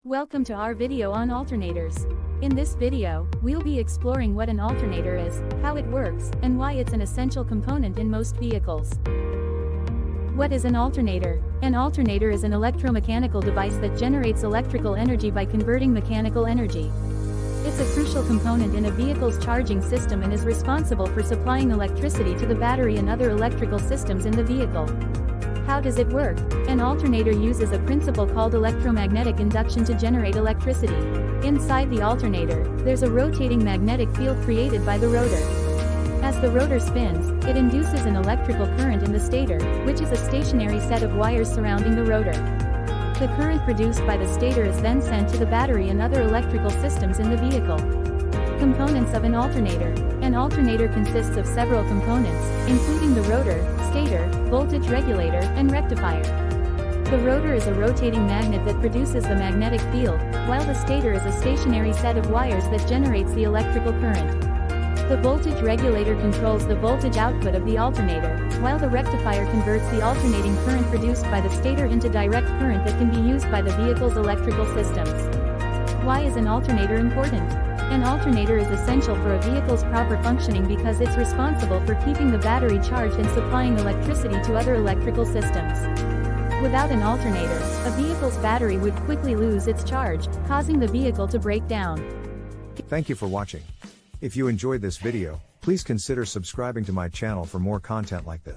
Welcome to our video on alternators. In this video, we'll be exploring what an alternator is, how it works, and why it's an essential component in most vehicles. What is an alternator? An alternator is an electromechanical device that generates electrical energy by converting mechanical energy. It's a crucial component in a vehicle's charging system and is responsible for supplying electricity to the battery and other electrical systems in the vehicle. How does it work? An alternator uses a principle called electromagnetic induction to generate electricity. Inside the alternator, there's a rotating magnetic field created by the rotor. As the rotor spins, it induces an electrical current in the stator, which is a stationary set of wires surrounding the rotor. The current produced by the stator is then sent to the battery and other electrical systems in the vehicle. Components of an alternator. An alternator consists of several components, including the rotor, stator, voltage regulator, and rectifier. The rotor is a rotating magnet that produces the magnetic field, while the stator is a stationary set of wires that generates the electrical current. The voltage regulator controls the voltage output of the alternator, while the rectifier converts the alternating current produced by the stator into direct current that can be used by the vehicle's electrical systems. Why is an alternator important? An alternator is essential for a vehicle's proper functioning because it's responsible for keeping the battery charged and supplying electricity to other electrical systems. Without an alternator, a vehicle's battery would quickly lose its charge, causing the vehicle to break down. Thank you for watching. If you enjoyed this video, please consider subscribing to my channel for more content like this.